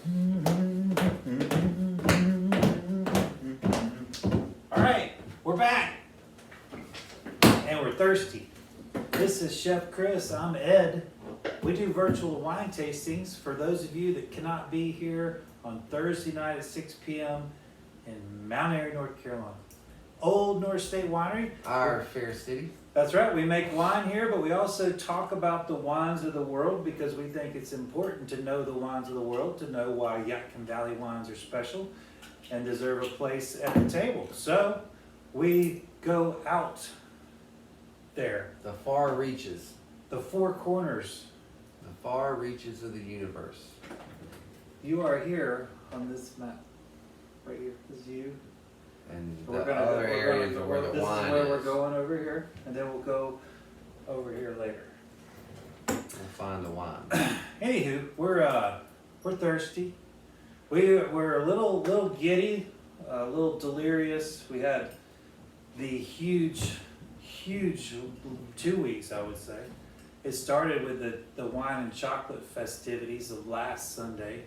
All right, we're back, and we're thirsty. This is Chef Chris. I'm Ed. We do virtual wine tastings for those of you that cannot be here on Thursday night at 6 p.m. in Mount Airy, North Carolina. Old North State Winery. Our fair city. That's right. We make wine here, but we also talk about the wines of the world because we think it's important to know the wines of the world, to know why Yadkin Valley wines are special and deserve a place at the table. So we go out there. The far reaches. The four corners. The far reaches of the universe. You are here on this map. Right here. This is you. And We're the gonna- other we're areas gonna- are where the this wine is where is. we're going over here, and then we'll go over here later. We'll find the wine. Anywho, we're thirsty. We're a little giddy, a little delirious. We had the huge 2 weeks, I would say. It started with the wine and chocolate festivities of last Sunday,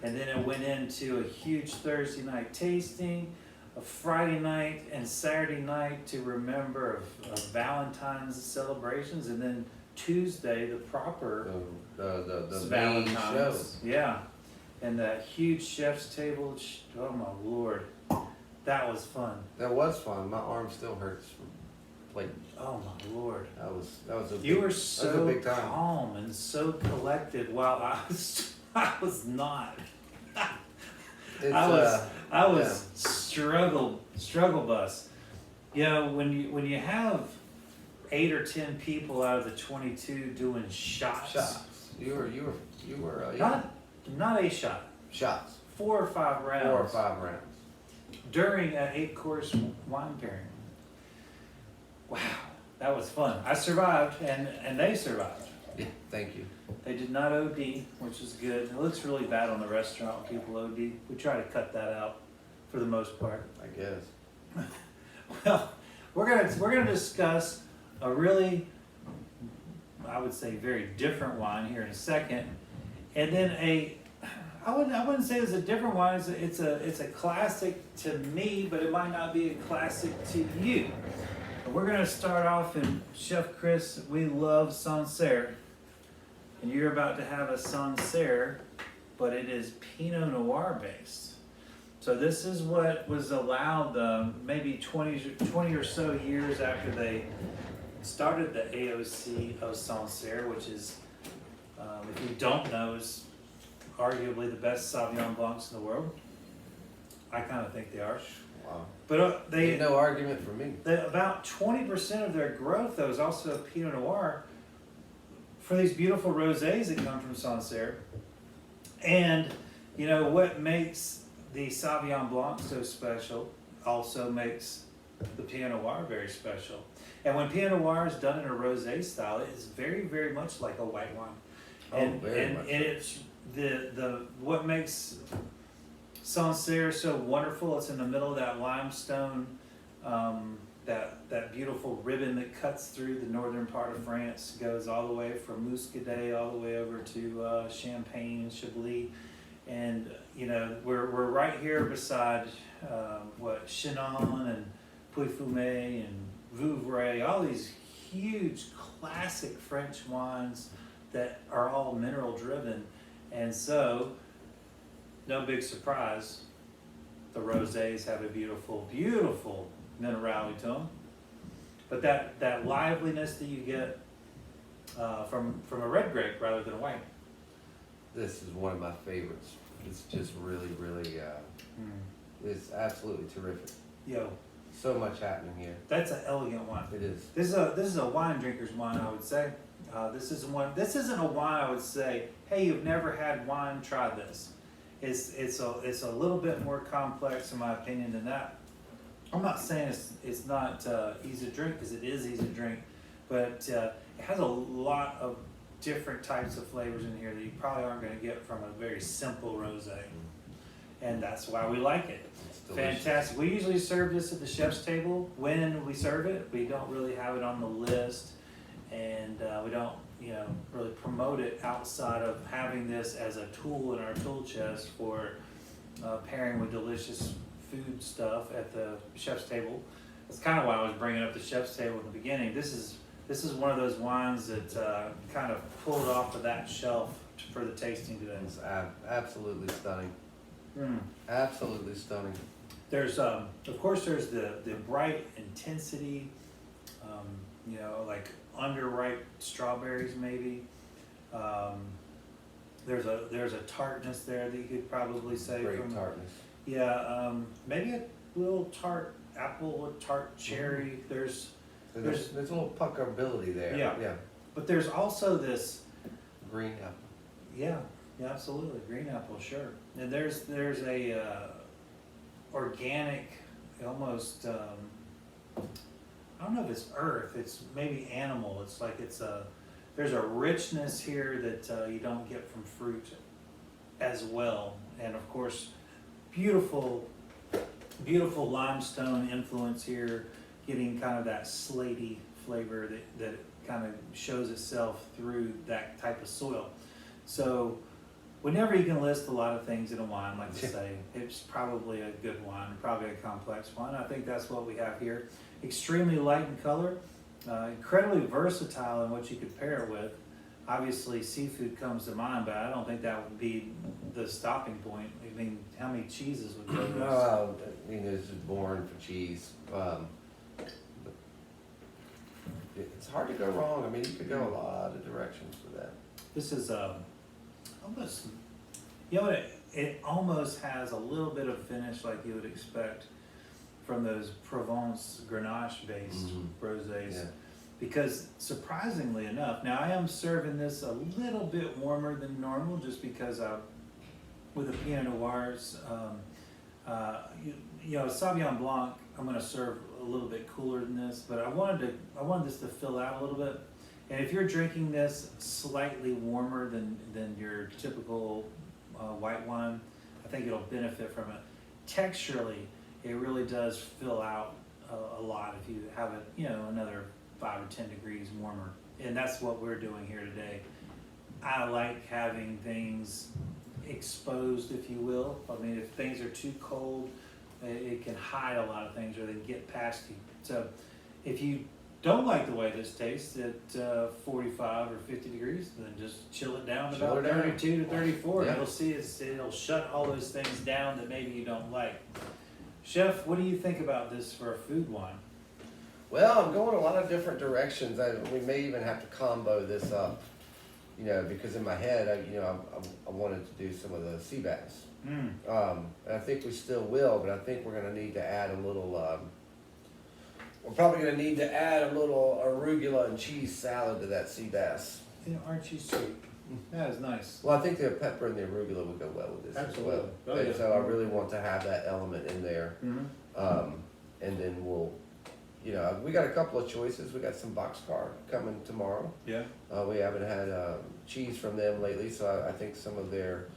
and then it went into a huge Thursday night tasting, a Friday night and Saturday night to remember of Valentine's celebrations, and then Tuesday the proper The main show. Valentine's. Yeah, and that huge chef's table. Oh my Lord, that was fun. That was fun. My arm still hurts from like Oh my Lord. that was a You big, were that was a so big time. calm and so collected while I was not. It's, I was struggle bus. You know, when you have 8 or 10 people out of the 22 doing shots. shots. You were yeah. Not a shot. Shots. 4 or 5 rounds. 4 or 5 rounds. During an 8-course wine pairing. Wow, that was fun. I survived, and they survived. Yeah, thank you. They did not OD, which is good. It looks really bad on the restaurant when people OD. We try to cut that out for the most part. I guess. Well, we're gonna discuss a really, I would say, very different wine here in a second, and then I wouldn't say it's a different wine. It's a classic to me, but it might not be a classic to you. We're gonna start off in Chef Chris. We love Sancerre. And you're about to have a Sancerre, but it is Pinot Noir based. So this is what was allowed maybe 20 or so years after they started the AOC of Sancerre, which is, if you don't know, is arguably the best Sauvignon Blancs in the world. I kind of think they are. Wow. But Ain't no argument for me. about 20% of their growth, though, is also a Pinot Noir for these beautiful rosés that come from Sancerre. And, you know, what makes the Sauvignon Blanc so special also makes the Pinot Noir very special. And when Pinot Noir is done in a rosé style, it's very, very much like a white wine. And, very much. And it's what makes Sancerre so wonderful. It's in the middle of that limestone, that beautiful ribbon that cuts through the northern part of France, goes all the way from Muscadet all the way over to Champagne and Chablis, and you know we're right here beside Chinon and Puy-Fumé and Vouvray, all these huge classic French wines that are all mineral driven, and so. No big surprise, the rosés have a beautiful, beautiful minerality to them. But that liveliness that you get from a red grape rather than a white. This is one of my favorites. It's just really, it's absolutely terrific. Yo, So much happening here. that's an elegant wine. It is. This is a wine drinker's wine, I would say. This isn't a wine I would say, hey, you've never had wine, try this. It's a little bit more complex in my opinion than that. I'm not saying it's not easy to drink, because it is easy to drink, but it has a lot of different types of flavors in here that you probably aren't going to get from a very simple rosé, and that's why we like it. Fantastic. We usually serve this at the chef's table. When we serve it, we don't really have it on the list, and we don't really promote it outside of having this as a tool in our tool chest for pairing with delicious food stuff at the chef's table. That's kind of why I was bringing up the chef's table in the beginning. This is one of those wines that kind of pulled off of that shelf for the tasting today. It's absolutely stunning. Mm. Absolutely stunning. There's of course there's the bright intensity, like underripe strawberries maybe. There's a tartness there that you could probably say. Great tartness. Yeah, maybe a little tart apple, a tart cherry. There's a little puckerability there. Yeah. Yeah. But there's also this green apple. Yeah, absolutely. Green apple, sure. And there's a organic, almost I don't know if it's earth. It's maybe animal. It's like there's a richness here that you don't get from fruit as well. And of course, beautiful limestone influence here, getting kind of that slaty flavor that kind of shows itself through that type of soil. So whenever you can list a lot of things in a wine, like to say, it's probably a good wine, probably a complex wine. I think that's what we have here. Extremely light in color, incredibly versatile in what you could pair it with. Obviously, seafood comes to mind, but I don't think that would be the stopping point. I mean, how many cheeses would go with this? No, I mean, it's just born for cheese. It's hard to go wrong. I mean, you could go a lot of directions with that. This is almost, it almost has a little bit of finish like you would expect from those Provence Grenache-based rosés. Yeah. Because surprisingly enough, now I am serving this a little bit warmer than normal just because with the Pinot Noirs, Sauvignon Blanc, I'm going to serve a little bit cooler than this, but I wanted this to fill out a little bit. And if you're drinking this slightly warmer than your typical white wine, I think it'll benefit from it. Texturally, it really does fill out a lot if you have it, another 5 or 10 degrees warmer. And that's what we're doing here today. I like having things exposed, if you will. I mean, if things are too cold, it can hide a lot of things or they get past you. So if you don't like the way this tastes at 45 or 50 degrees, then just chill it down to about 32 to 34. Yeah. And you'll see it'll shut all those things down that maybe you don't like. Chef, what do you think about this for a food wine? Well, I'm going a lot of different directions. We may even have to combo this up, because in my head, I wanted to do some of the sea bass. And I think we still will, but I think we're going to need to add a little, we're probably going to need to add a little arugula and cheese salad to that sea bass. Aren't you sweet? That is nice. Well, I think the pepper and the arugula would go well with this as well. Oh, yeah. So I really want to have that element in there. Mm-hmm. And then we'll, we got a couple of choices. We got some boxcar coming tomorrow. Yeah. We haven't had cheese from them lately, so I think some of their,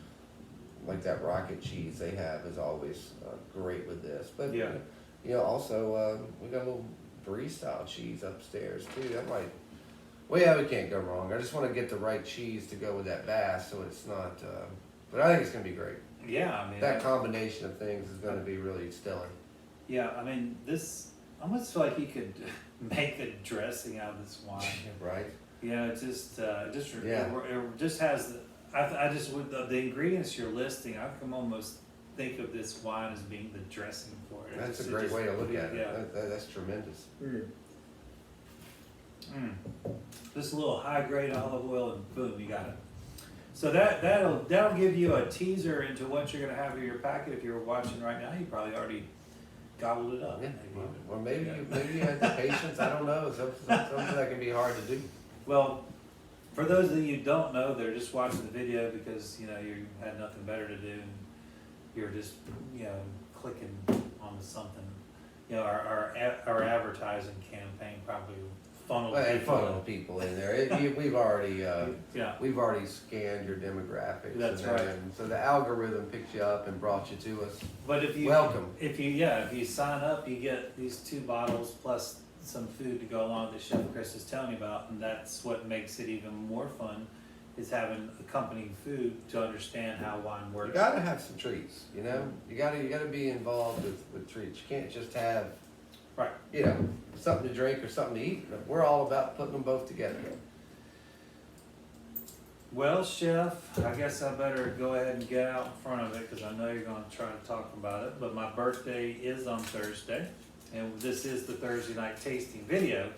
like that rocket cheese they have is always great with this. But yeah. Also we got a little brie style cheese upstairs too. That might. Well, yeah, we can't go wrong. I just want to get the right cheese to go with that bass, so it's not. But I think it's gonna be great. Yeah, I mean that combination of things is going to be really stellar. Yeah, I mean this. I almost feel like you could make a dressing out of this wine. Right. It just has. I just with the ingredients you're listing, I can almost think of this wine as being the dressing for it. That's a great way to look at it. Yeah. That's tremendous. Just a little high grade olive oil and boom, you got it. So that'll give you a teaser into what you're gonna have in your packet. If you're watching right now, you probably already gobbled it up. Yeah. Maybe you had the patience. I don't know. Something that can be hard to do. Well, for those of you who don't know, they're just watching the video because you had nothing better to do, and you're just clicking onto something. Our advertising campaign probably funneled people in there. We've already we've already scanned your demographics. That's right. And so the algorithm picked you up and brought you to us. But if you welcome. If you sign up, you get these 2 bottles plus some food to go along that Chef Chris is telling you about, and that's what makes it even more fun, is having accompanying food to understand how wine works. You gotta have some treats, you know? You gotta be involved with treats. You can't just have, Right. you know, something to drink or something to eat. We're all about putting them both together. Well, Chef, I guess I better go ahead and get out in front of it because I know you're going to try to talk about it. But my birthday is on Thursday, and this is the Thursday night tasting video.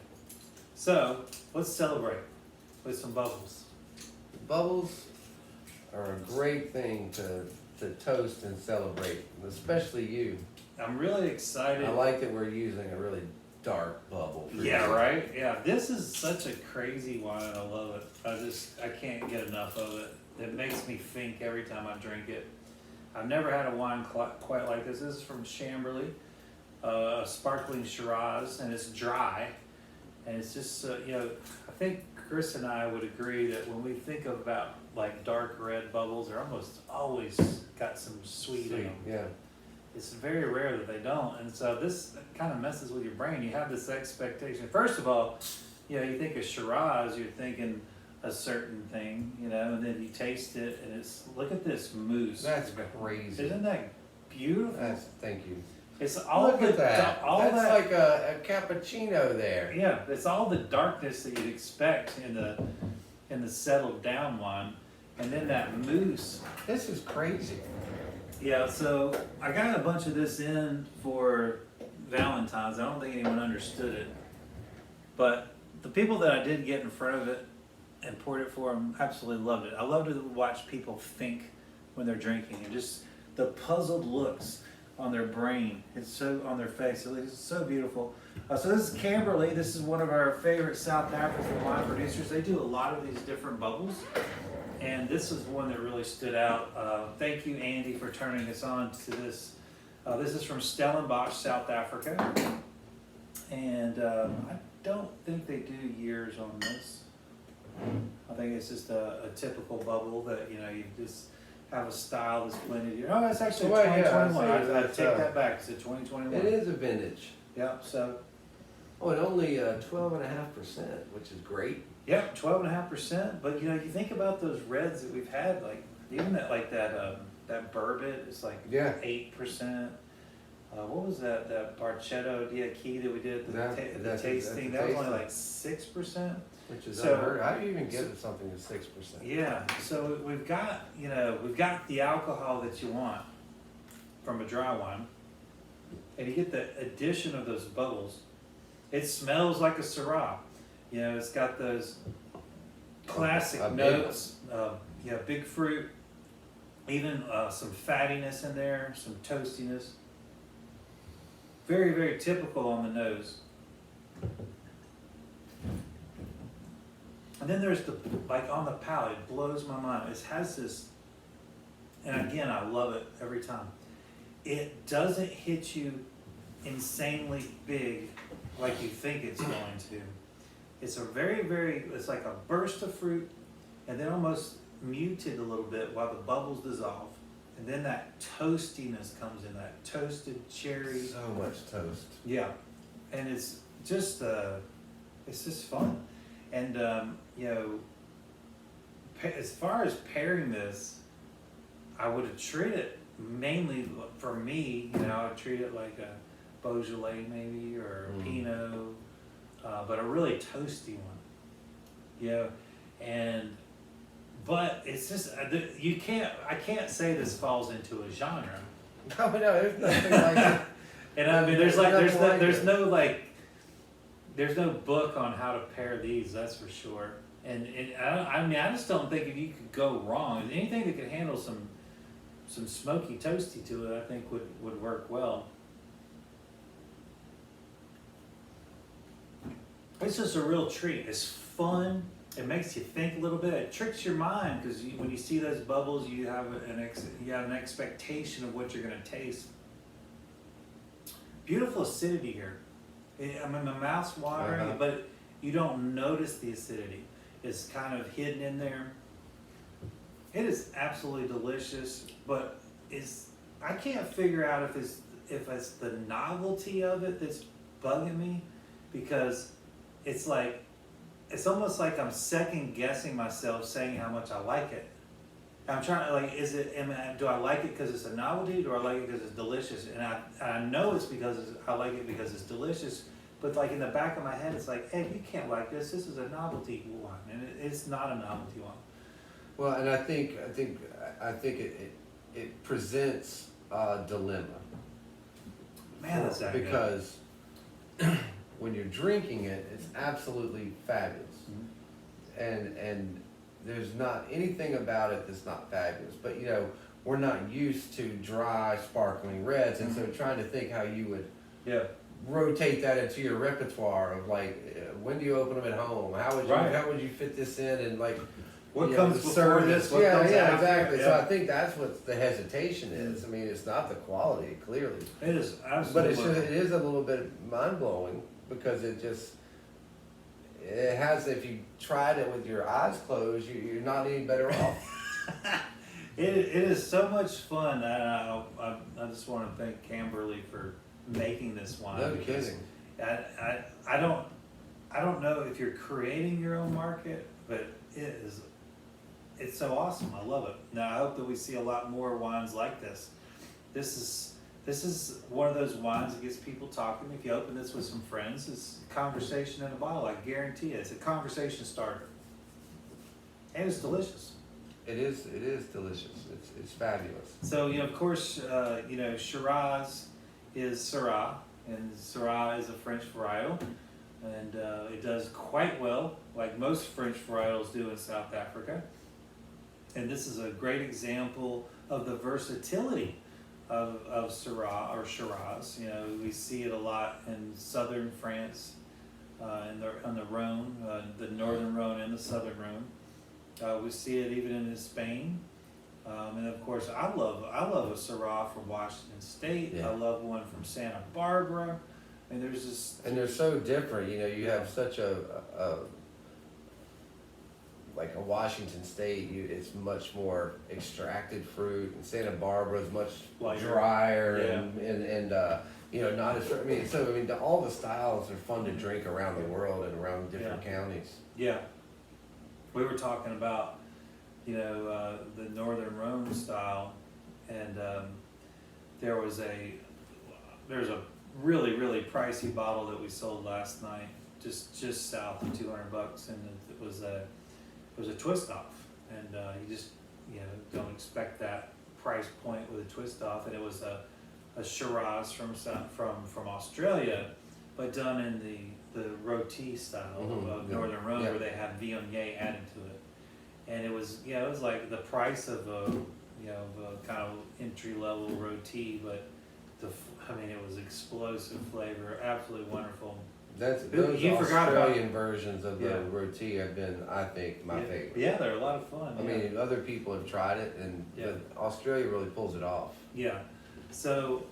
So let's celebrate with some bubbles. Bubbles are a great thing to toast and celebrate, especially you. I'm really excited. I like that we're using a really dark bubble. For Yeah, you. right? Yeah, this is such a crazy wine. I love it. I can't get enough of it. It makes me think every time I drink it. I've never had a wine quite like this. This is from Camberley, a sparkling Shiraz, and it's dry. And it's just, you know, I think Chris and I would agree that when we think about like dark red bubbles, they're almost always got some sweet in them. Yeah. It's very rare that they don't, and so this kind of messes with your brain. You have this expectation. First of all, you know, you think of Shiraz, you're thinking a certain thing, you know, and then you taste it, and it's, look at this mousse. That's crazy. Isn't that beautiful? Thank you. It's all Look at that. all That's that, like a cappuccino there. yeah, it's all the darkness that you'd expect in the settled down wine, and then that mousse. This is crazy. Yeah, so I got a bunch of this in for Valentine's. I don't think anyone understood it. But the people that I did get in front of it and poured it for them absolutely loved it. I love to watch people think when they're drinking and just the puzzled looks on their brain. It's so on their face. It's so beautiful. So this is Camberley. This is one of our favorite South African wine producers. They do a lot of these different bubbles. And this is one that really stood out. Thank you, Andy, for turning us on to this. This is from Stellenbosch, South Africa. And I don't think they do years on this. I think it's just a typical bubble that, you know, you just have a style that's blended here. Oh, it's actually 2021. I take that back. It's a 2021. It is a vintage. Yep, so. Oh, and only 12.5%, which is great. Yep, 12.5%. But you know, you think about those reds that we've had, like even that bourbon is like 8%. What was that Barchetto Diakey that we did the tasting? That was only like 6%. Which is so unheard of. How do you even get something to 6%? Yeah, so we've got the alcohol that you want from a dry wine, and you get the addition of those bubbles. It smells like a Syrah. You know, it's got those classic notes. Big fruit, even some fattiness in there, some toastiness. Very, very typical on the nose. And then there's on the palate, it blows my mind. It has this, and again, I love it every time. It doesn't hit you insanely big like you think it's going to. It's a it's like a burst of fruit, and then almost muted a little bit while the bubbles dissolve. And then that toastiness comes in, that toasted cherry. So much toast. Yeah, and it's just fun. And as far as pairing this, I would have treated it mainly for me. You know, I'd treat it like a Beaujolais maybe or a Pinot, but a really toasty one. Yeah, but it's just I can't say this falls into a genre. No, there's nothing like it. And I mean, there's no book on how to pair these. That's for sure. And I just don't think if you could go wrong. Anything that could handle some smoky toasty to it, I think would work well. It's just a real treat. It's fun. It makes you think a little bit. It tricks your mind because when you see those bubbles, you have an expectation of what you're going to taste. Beautiful acidity here. I mean, my mouth's watering, but you don't notice the acidity. It's kind of hidden in there. It is absolutely delicious, but I can't figure out if it's the novelty of it that's bugging me. because it's like, it's almost like I'm second guessing myself saying how much I like it. I'm trying to like, do I like it because it's a novelty, or do I like it because it's delicious? And I know it's because I like it because it's delicious, but like in the back of my head, it's like, hey, you can't like this. This is a novelty wine, and it's not a novelty wine. Well, and I think it presents a dilemma. Man, that's that good. Because when you're drinking it, it's absolutely fabulous, and there's not anything about it that's not fabulous. But you know, we're not used to dry, sparkling reds, and so trying to think how you would rotate that into your repertoire of like, when do you open them at home? How would you fit this in, and like, what comes before this? What comes after? Exactly. Yeah. So I think that's what the hesitation is. I mean, it's not the quality, clearly. It is absolutely. But it is a little bit mind blowing, because it has. If you tried it with your eyes closed, you're not any better off. It is so much fun. I just want to thank Camberley for making this wine. No kidding. I don't know if you're creating your own market, but it's so awesome. I love it. Now I hope that we see a lot more wines like this. This is one of those wines that gets people talking. If you open this with some friends, it's a conversation in a bottle. I guarantee it. It's a conversation starter, and it's delicious. It is delicious. It's fabulous. So of course, Shiraz is Syrah, and Syrah is a French varietal, and it does quite well, like most French varietals do in South Africa. And this is a great example of the versatility of Syrah or Shiraz. We see it a lot in southern France, on the Rhone, the northern Rhone and the southern Rhone. We see it even in Spain. And of course, I love a Syrah from Washington State. Yeah. I love one from Santa Barbara. And there's just, And they're so different. You have such a like a Washington State, it's much more extracted fruit, and Santa Barbara is much Lighter. drier, Yeah. and not as. All the styles are fun to drink around the world and around different counties. yeah. We were talking about, the Northern Rhone style, and there's a really, really pricey bottle that we sold last night, just south of $200, and it was a twist off, and you just don't expect that price point with a twist off, and it was a Shiraz from Australia, but done in the roti style of Northern Rhone, where they have Viognier added to it, and it was like the price of a kind of entry level roti, but it was explosive flavor, absolutely wonderful. Those Australian versions of the roti have been, I think, my favorite. Yeah, they're a lot of fun. I mean, other people have tried it, and but Australia really pulls it off. Yeah. So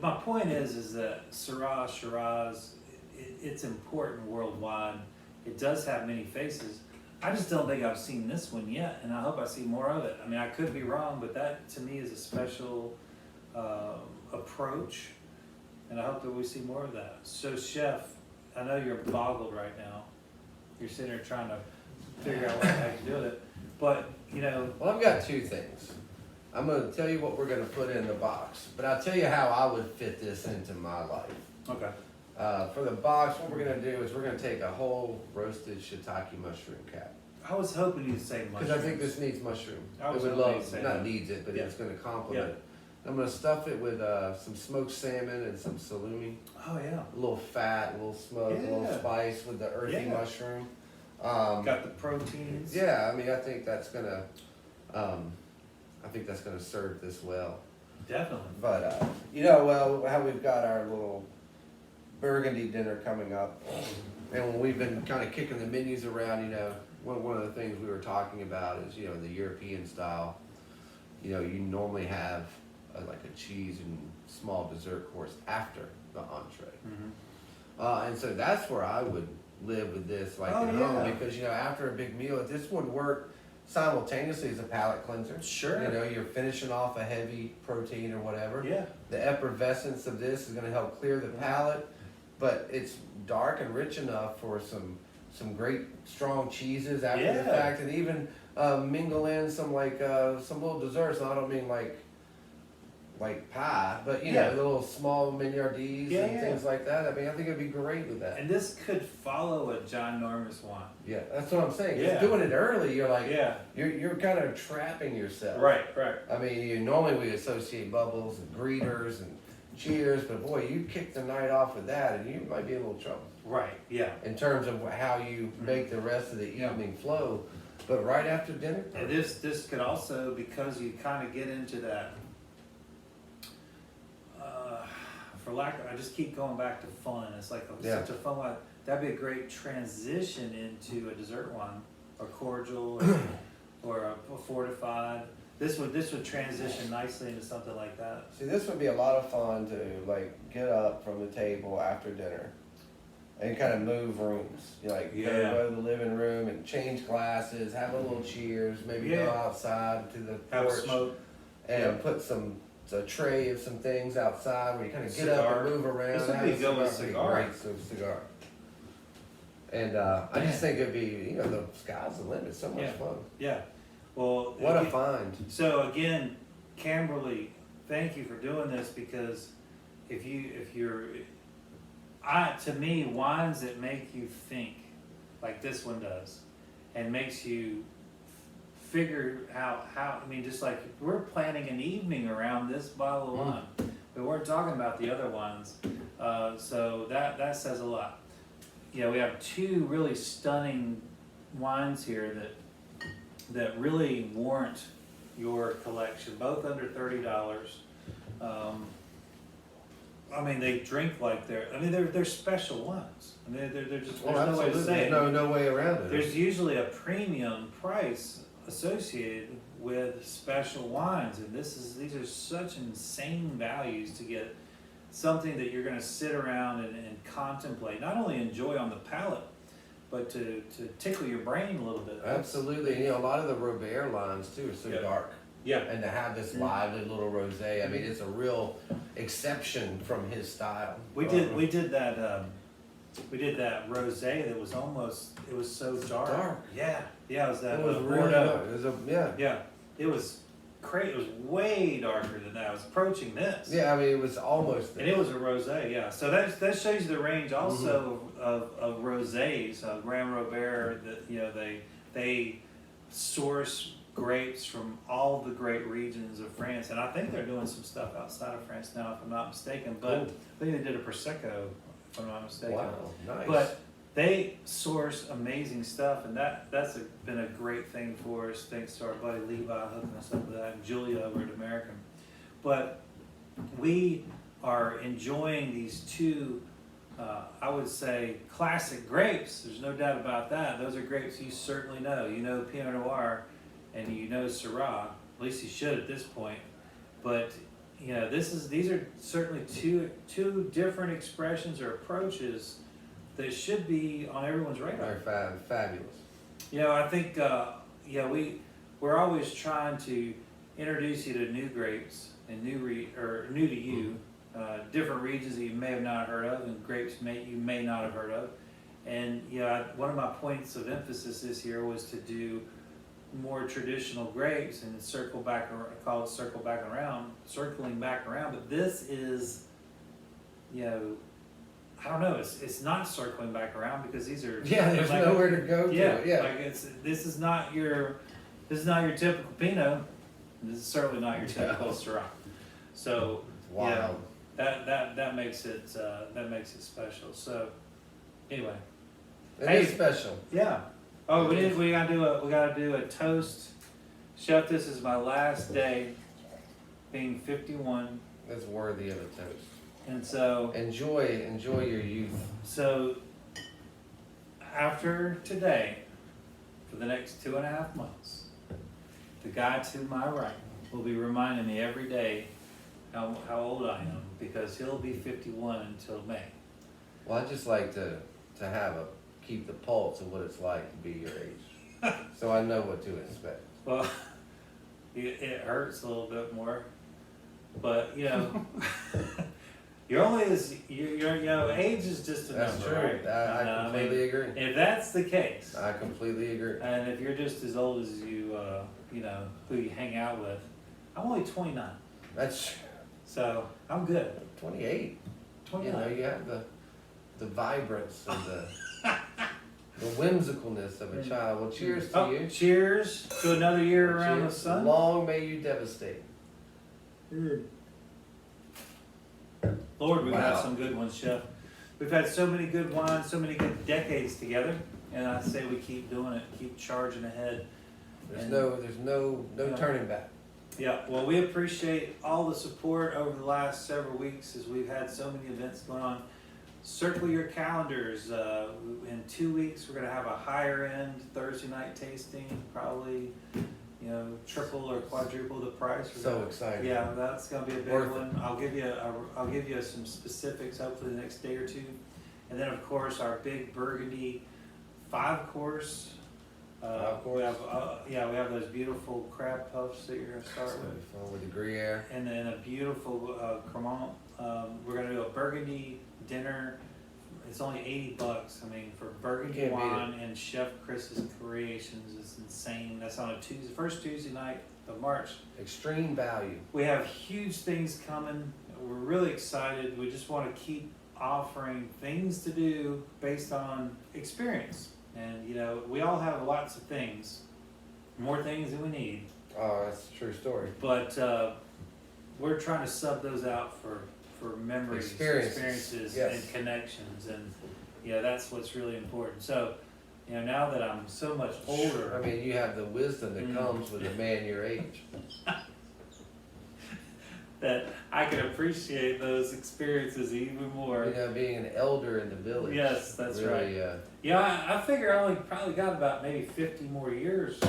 my point is that Syrah, Shiraz, it's important worldwide. It does have many faces. I just don't think I've seen this one yet, and I hope I see more of it. I mean, I could be wrong, but that to me is a special approach. And I hope that we see more of that. So, Chef, I know you're boggled right now. You're sitting there trying to figure out what the heck to do with it. But, Well, I've got two things. I'm going to tell you what we're going to put in the box, but I'll tell you how I would fit this into my life. Okay. For the box, what we're going to do is we're going to take a whole roasted shiitake mushroom cap. I was hoping you'd say mushroom. Because I think this needs mushroom. I was it would hoping love, you'd say not that. needs it, but Yeah. it's going to complement Yeah. it. I'm going to stuff it with some smoked salmon and some salumi. Oh, yeah. A little fat, a little smoke, a little Yeah. spice with the earthy Yeah. mushroom. Got the proteins. Yeah, I think that's gonna, serve this well. Definitely. But how we've got our little Burgundy dinner coming up, and when we've been kind of kicking the menus around, one of the things we were talking about is the European style. You normally have like a cheese and small dessert course after the entree. Mm-hmm. And so that's where I would live with this, at home, because after a big meal, this would work simultaneously as a palate cleanser. Sure. You're finishing off a heavy protein or whatever. Yeah. The effervescence of this is going to help clear the palate. but it's dark and rich enough for some great strong cheeses after the Yeah. fact, and even mingle in some some little desserts. And I don't mean like pie, but you Yeah. know, the little small mignardises Yeah, and yeah. things like that. I mean, I think it'd be great with that. And this could follow a ginormous wine. Yeah, that's what I'm saying. Yeah. Just doing it early, you're like, Yeah. you're kind of trapping yourself. Right. I mean, normally we associate bubbles and greeters and cheers, but boy, you kick the night off with that, and you might be in a little trouble Right. Yeah. in terms of how you make the rest of the Yeah. evening flow. But right after dinner, And this could also, because you kind of get into that, for lack of, I just keep going back to fun. It's like such a fun one. That'd be a great transition into a dessert wine, or cordial, or a fortified. This would transition nicely into something like that. see, this would be a lot of fun to like get up from the table after dinner and kind of move rooms. You like Yeah. go to the living room and change glasses, have a little cheers, maybe go Yeah. outside to the Have a porch smoke. and Yeah. put a tray of some things outside where you kind of get up Cigar. and move around. This would have be a good with cigar. cigar. Great, so cigar. And I just think it'd be, the sky's the limit. So much Yeah. fun. Yeah. Well. What a again- find. So again, Camberley, thank you for doing this, because to me, wines that make you think, like this one does, and makes you figure out how, I mean, just like we're planning an evening around this bottle of wine. We weren't talking about the other wines. So that says a lot. We have two really stunning wines here that really warrant your collection, both under $30. I mean, they drink like they're special wines. I mean, they're just, there's no way to say it. There's no way around it. There's usually a premium price associated with special wines, and these are such insane values to get something that you're going to sit around and contemplate, not only enjoy on the palate, but to tickle your brain a little bit. Absolutely. A lot of the Robert lines too are so Yeah. dark. Yeah. And to have this lively little rosé, I mean, it's a real exception from his style. We did that rosé that was it was so dark. Dark. Yeah, it was that It was really Bordeaux. dark. It was yeah. Yeah, it was crazy. It was way darker than that. I was approaching this. Yeah, I mean, it was almost. And it was a rosé, yeah. So that shows you the range also of rosés. Grand Robert, they source grapes from all the great regions of France, and I think they're doing some stuff outside of France now, if I'm not mistaken. But Cool. I think they did a prosecco, if I'm not mistaken. Wow, nice. But they source amazing stuff, and that's been a great thing for us, thanks to our buddy Levi hooking us up with that, and Julia over at American. But we are enjoying these two, I would say, classic grapes. There's no doubt about that. Those are grapes you certainly know. You know Pinot Noir, and you know Shiraz. At least you should at this point. But these are certainly two different expressions or approaches that should be on everyone's radar. They're fabulous. I think we're always trying to introduce you to new grapes and new to you, different regions that you may have not heard of, and grapes you may not have heard of. And one of my points of emphasis this year was to do more traditional grapes and circling back around. But this is, I don't know. It's not circling back around, because these are There's like nowhere to go to. Yeah. Like this is not your typical Pinot. This is certainly not your typical Shiraz. So Wild. that makes it special. So anyway, It is special. yeah. Oh, we gotta do a toast. Chef, this is my last day being 51, That's worthy of a toast. and so Enjoy your youth. So, after today, for the next 2.5 months, the guy to my right will be reminding me every day how old I am, because he'll be 51 until May. Well, I just like to keep the pulse of what it's like to be your age, so I know what to expect. Well, it hurts a little bit more, but You're only as age is just a That's number, true. right? I completely agree. If that's the case, I completely agree. and if you're just as old as you, who you hang out with, I'm only 29, That's so I'm good. 28. 29. You have the vibrance and the whimsicalness of a child. Well, cheers to you. Cheers to another year around the Cheers. sun. Long may you devastate. Lord, we've had Wow. some good ones, Chef. We've had so many good wines, so many good decades together, and I say we keep doing it, keep charging ahead. There's And- no turning back. Yeah, well, we appreciate all the support over the last several weeks as we've had so many events going on. Circle your calendars. In 2 weeks, we're going to have a higher end Thursday night tasting, probably, triple or quadruple the price. We're So gonna- exciting. Yeah, that's going to be a big Worth it. one. I'll give you some specifics hopefully the next day or two, and then of course our big Burgundy 5-course. We have we have those beautiful crab puffs that you're going to It's start gonna with. be fun with the Gruyere. And then a beautiful Cremant. We're gonna do a Burgundy dinner. It's only $80. I mean, for Burgundy Can't beat it. wine and Chef Chris's creations, it's insane. That's on a Tuesday, first Tuesday night of March. Extreme value. We have huge things coming. We're really excited. We just want to keep offering things to do based on experience. And we all have lots of things, more things than we need. Oh, that's a true story. But we're trying to sub those out for memories, experiences, Yes. and connections, and that's what's really important. So, now that I'm so much older, I mean, you have the wisdom that Mm. comes with a man your age. that I can appreciate those experiences even more. Being an elder in the village. Yes, that's really, I figure I only probably got about maybe 50 more years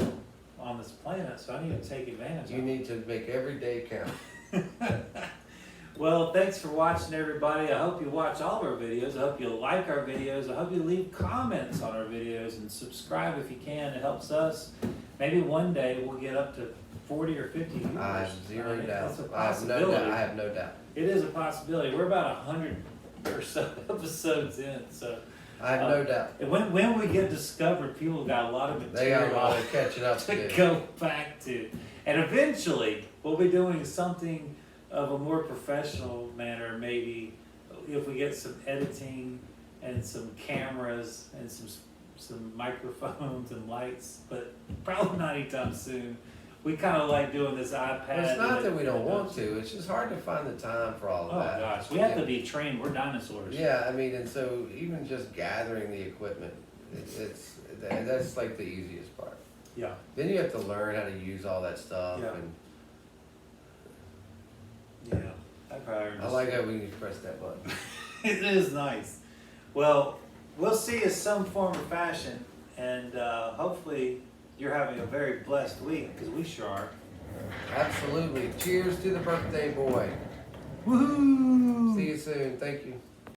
on this planet, so I need to take advantage You of it. need to make every day count. Well, thanks for watching, everybody. I hope you watch all of our videos. I hope you like our videos. I hope you leave comments on our videos and subscribe if you can. It helps us. Maybe one day we'll get up to 40 or 50 viewers. I have zero doubt. That's a I have possibility. I have no doubt. It is a possibility. We're about 100 or so episodes in, so. I have no doubt. And when we get discovered, people got a lot of They got a material lot of catching up to to do. go back to. And eventually, we'll be doing something of a more professional manner, maybe if we get some editing and some cameras and some microphones and lights, but probably not anytime soon. We kind of like doing this iPad. But it's not that we don't and- want to. It's just hard to find the time for all Oh of that. gosh, we have to be trained. We're dinosaurs. Yeah, I mean, and so even just gathering the equipment, that's like the easiest part. Yeah. Then you have to learn how to use all that stuff. Yeah. And Yeah. I like how we can press that button. It is nice. Well, we'll see you some form or fashion, and hopefully you're having a very blessed week, because we sure are. Absolutely. Cheers to the birthday boy. Woohoo! See you soon. Thank you.